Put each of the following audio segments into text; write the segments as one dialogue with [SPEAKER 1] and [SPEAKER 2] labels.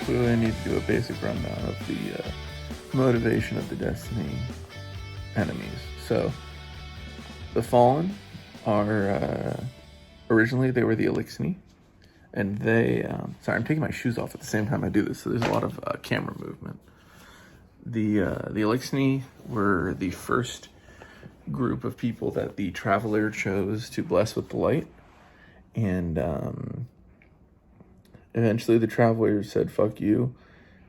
[SPEAKER 1] I need to do a basic rundown of the motivation of the Destiny enemies. So, the Fallen are, originally they were the Elixni, and they, sorry, I'm taking my shoes off at the same time I do this, so there's a lot of camera movement. The Elixni were the first group of people that the Traveler chose to bless with the light, and eventually the Travelers said fuck you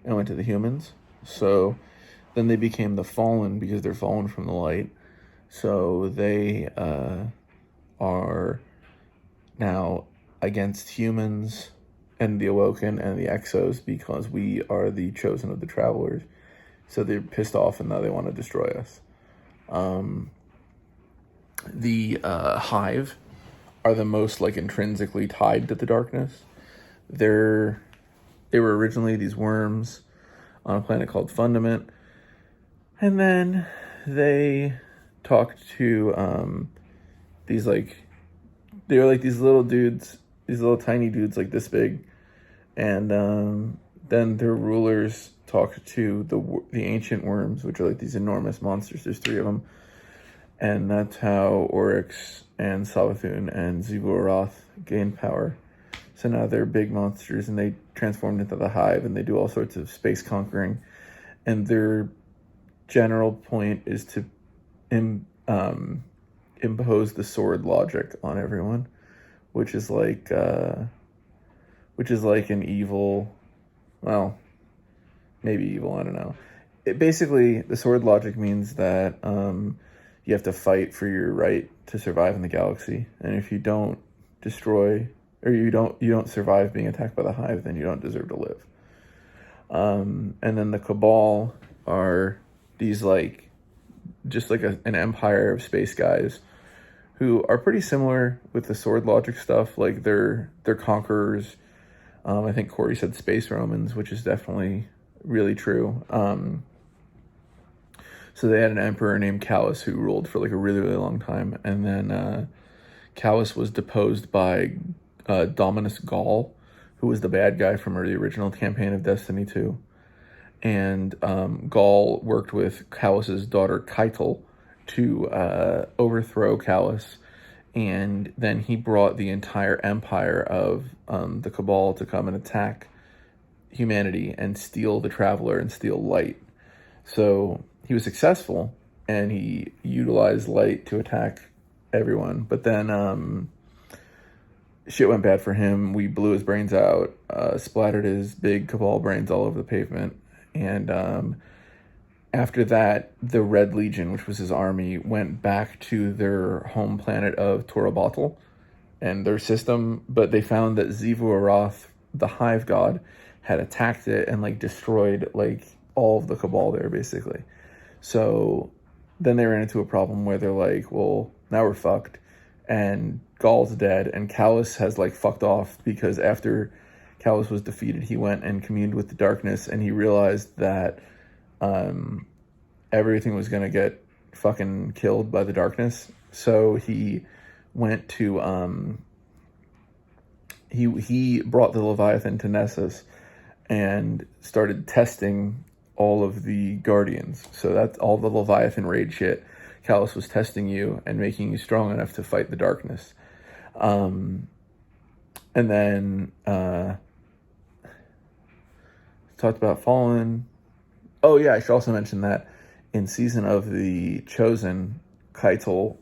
[SPEAKER 1] and went to the humans. So then they became the Fallen because they're fallen from the light. So they are now against humans and the Awoken and the Exos because we are the chosen of the Travelers. So they're pissed off and now they want to destroy us. The Hive are the most like intrinsically tied to the darkness. They were originally these worms on a planet called Fundament, and then they talked to these like they were like these little dudes, these little tiny dudes like this big, and then their rulers talked to the ancient worms, which are like these enormous monsters. There's 3 of them. And that's how Oryx and Savathun and Xivu gained power. So now they're big monsters, and they transformed into the Hive, and they do all sorts of space conquering. And their general point is to impose the sword logic on everyone, which is like an evil, well, maybe evil, I don't know. Basically, the sword logic means that you have to fight for your right to survive in the galaxy, and if you don't destroy or you don't survive being attacked by the Hive, then you don't deserve to live. And then the Cabal are these like just like an empire of space guys who are pretty similar with the sword logic stuff. Like they're conquerors. I think Corey said space Romans, which is definitely really true. So they had an emperor named Callus who ruled for like a really, really long time. And then Callus was deposed by Dominus Gaul, who was the bad guy from the original campaign of Destiny 2. And Gaul worked with Callus's daughter Keitel to overthrow Callus. And then he brought the entire empire of the Cabal to come and attack humanity and steal the Traveler and steal light. So he was successful, and he utilized light to attack everyone. But then shit went bad for him. We blew his brains out, splattered his big Cabal brains all over the pavement. And after that, the Red Legion, which was his army, went back to their home planet of Torobatl and their system. But they found that Xivu Arath, the Hive God, had attacked it and like destroyed like all of the Cabal there, basically. So then they ran into a problem where they're like, well, now we're fucked. And Gaul's dead, and Callus has like fucked off because after Callus was defeated, he went and communed with the darkness, and he realized that everything was going to get fucking killed by the darkness. So he went to, he brought the Leviathan to Nessus and started testing all of the Guardians. So that's all the Leviathan raid shit. Callus was testing you and making you strong enough to fight the darkness. And then talked about Fallen. Oh yeah, I should also mention that in Season of the Chosen, Keitel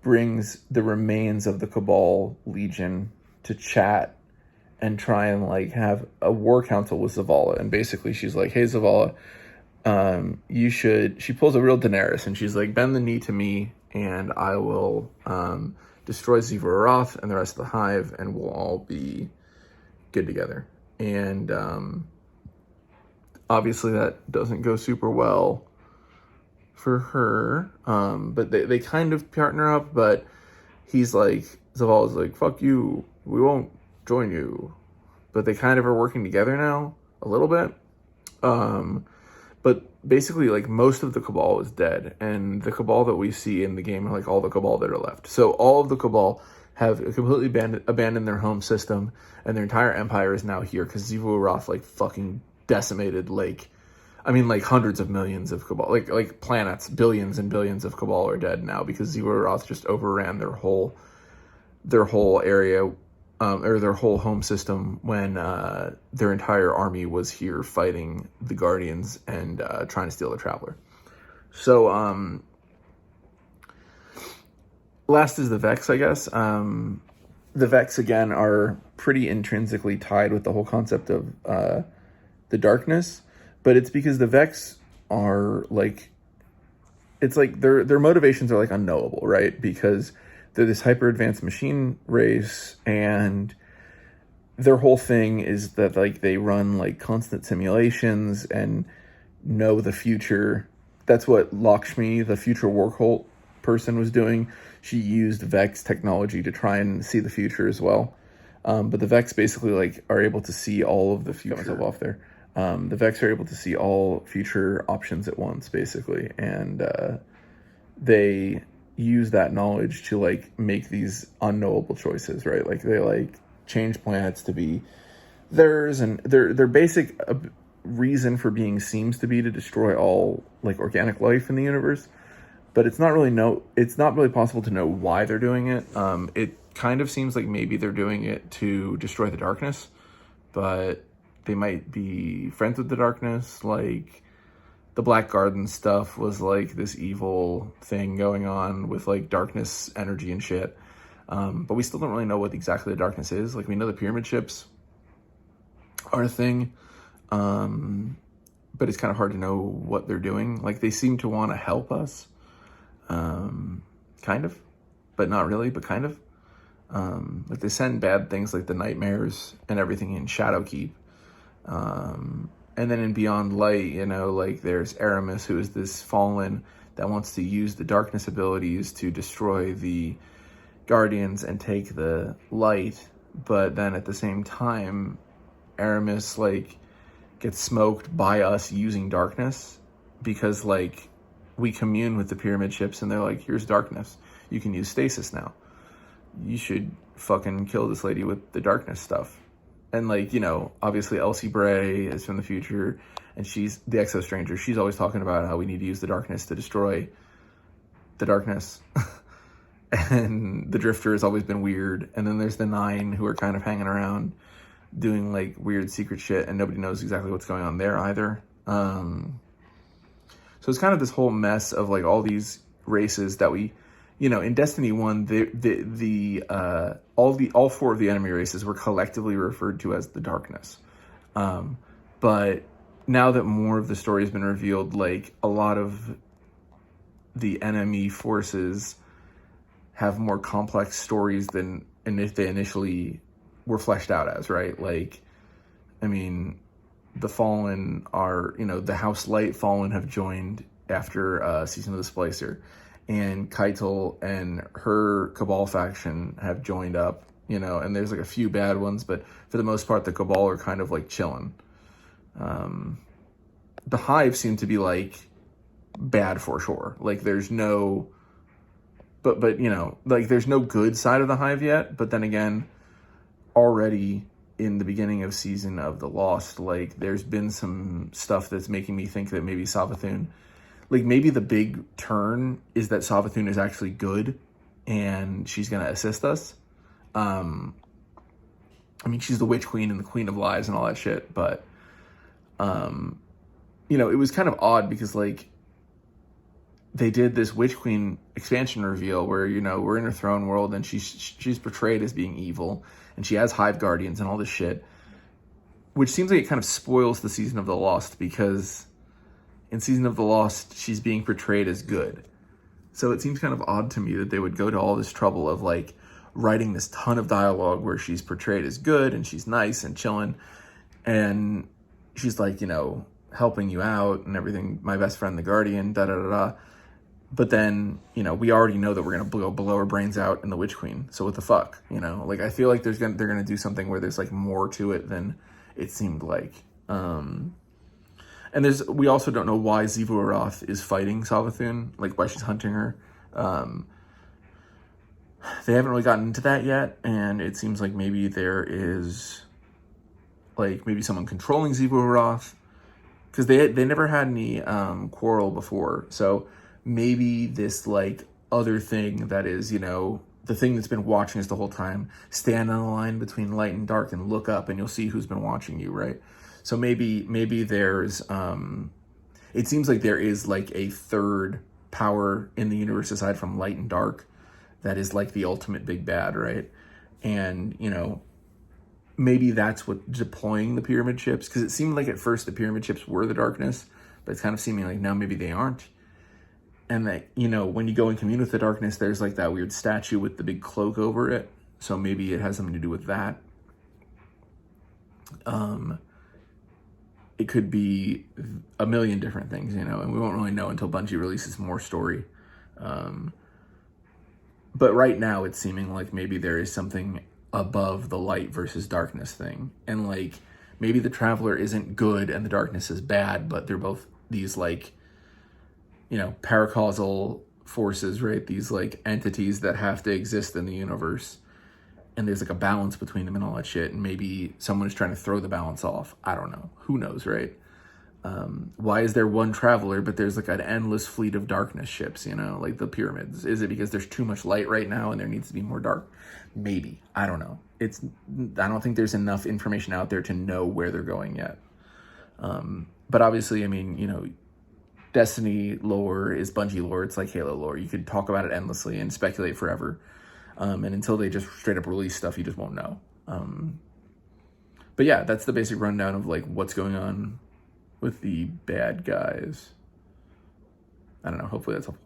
[SPEAKER 1] brings the remains of the Cabal Legion to chat and try and like have a war council with Zavala. And basically she's like, hey Zavala, she pulls a real Daenerys, and she's like, bend the knee to me and I will destroy Xivu Arath and the rest of the Hive, and we'll all be good together. And obviously that doesn't go super well for her, but they kind of partner up, but he's like, Zavala's like, fuck you, we won't join you. But they kind of are working together now a little bit. But basically, like, most of the Cabal is dead, and the Cabal that we see in the game are like all the Cabal that are left. So all of the Cabal have completely abandoned their home system, and their entire empire is now here because Zivu-Arath like fucking decimated like hundreds of millions of Cabal, like planets, billions and billions of Cabal are dead now because Zivu-Arath just overran their whole area, or their whole home system when their entire army was here fighting the Guardians and trying to steal the Traveler. So last is the Vex, I guess. The Vex, again, are pretty intrinsically tied with the whole concept of the darkness, but it's because the Vex are like, it's like their motivations are like unknowable, right? Because they're this hyper advanced machine race, and their whole thing is that like they run like constant simulations and know the future. That's what Lakshmi, the future war cult person, was doing. She used Vex technology to try and see the future as well. But the Vex basically like are able to see all of the future. Got myself off there. The Vex are able to see all future options at once, basically, and they use that knowledge to like make these unknowable choices, right? Like they like change planets to be theirs, and their basic reason for being seems to be to destroy all like organic life in the universe. But it's not really possible to know why they're doing it. It kind of seems like maybe they're doing it to destroy the darkness, but they might be friends with the darkness. Like the Black Garden stuff was like this evil thing going on with like darkness energy and shit. But we still don't really know what exactly the darkness is. Like we know the pyramid ships are a thing, but it's kind of hard to know what they're doing. Like they seem to want to help us. Kind of, but not really, but kind of. Like they send bad things like the nightmares and everything in Shadowkeep. And then in Beyond Light, you know, like there's Aramis, who is this fallen that wants to use the darkness abilities to destroy the Guardians and take the light. But then at the same time, Aramis like gets smoked by us using darkness because like we commune with the pyramid ships and they're like, here's darkness. You can use stasis now. You should fucking kill this lady with the darkness stuff. And like, you know, obviously Elsie Bray is from the future and she's the Exo Stranger. She's always talking about how we need to use the darkness to destroy the darkness. And the Drifter has always been weird. And then there's the Nine, who are kind of hanging around doing like weird secret shit and nobody knows exactly what's going on there either. So it's kind of this whole mess of like all these races that we, you know, in Destiny 1, all four of the enemy races were collectively referred to as the Darkness. But now that more of the story has been revealed, like a lot of the enemy forces have more complex stories than they initially were fleshed out as, right? Like, I mean, the Fallen are, you know, the House Light Fallen have joined after Season of the Splicer, and Keitel and her Cabal faction have joined up, you know, and there's like a few bad ones, but for the most part, the Cabal are kind of like chilling. The Hive seem to be like bad for sure. Like there's no, but you know, like there's no good side of the Hive yet, but then again, already in the beginning of Season of the Lost, like there's been some stuff that's making me think that maybe Savathun, like maybe the big turn is that Savathun is actually good and she's going to assist us. I mean, she's the Witch Queen and the Queen of Lies and all that shit, but, you know, it was kind of odd because like they did this Witch Queen expansion reveal where, you know, we're in her throne world and she's portrayed as being evil and she has Hive Guardians and all this shit, which seems like it kind of spoils the Season of the Lost because in Season of the Lost, she's being portrayed as good. So it seems kind of odd to me that they would go to all this trouble of like writing this ton of dialogue where she's portrayed as good and she's nice and chilling and she's like, you know, helping you out and everything, my best friend the Guardian, da-da-da-da. But then, you know, we already know that we're going to blow her brains out in the Witch Queen. So what the fuck, you know? Like, I feel like they're going to do something where there's, like, more to it than it seemed like. And we also don't know why Zivu-Arath is fighting Savathun, like, why she's hunting her. they haven't really gotten into that yet, and it seems like maybe there is like maybe someone controlling Roth, because they never had any quarrel before. So maybe this like other thing that is, the thing that's been watching us the whole time, stand on the line between light and dark and look up and you'll see who's been watching you, right? So maybe there's it seems like there is like a third power in the universe aside from light and dark that is like the ultimate big bad, right? And maybe that's what deploying the pyramid ships, because it seemed like at first the pyramid ships were the darkness, but it's kind of seeming like now maybe they aren't. And that, when you go and commune with the darkness, there's like that weird statue with the big cloak over it. So maybe it has something to do with that. It could be a million different things, and we won't really know until Bungie releases more story. But right now it's seeming like maybe there is something above the light versus darkness thing. And like maybe the Traveler isn't good and the darkness is bad, but they're both these like, paracausal forces, right? These like entities that have to exist in the universe. And there's like a balance between them and all that shit. And maybe someone is trying to throw the balance off. I don't know. Who knows, right? Why is there one Traveler, but there's like an endless fleet of darkness ships, like the pyramids? Is it because there's too much light right now and there needs to be more dark? Maybe. I don't know. I don't think there's enough information out there to know where they're going yet. But obviously, I mean, Destiny lore is Bungie lore. It's like Halo lore. You could talk about it endlessly and speculate forever. And until they just straight up release stuff, you just won't know. But yeah, that's the basic rundown of like what's going on with the bad guys. I don't know. Hopefully that's helpful.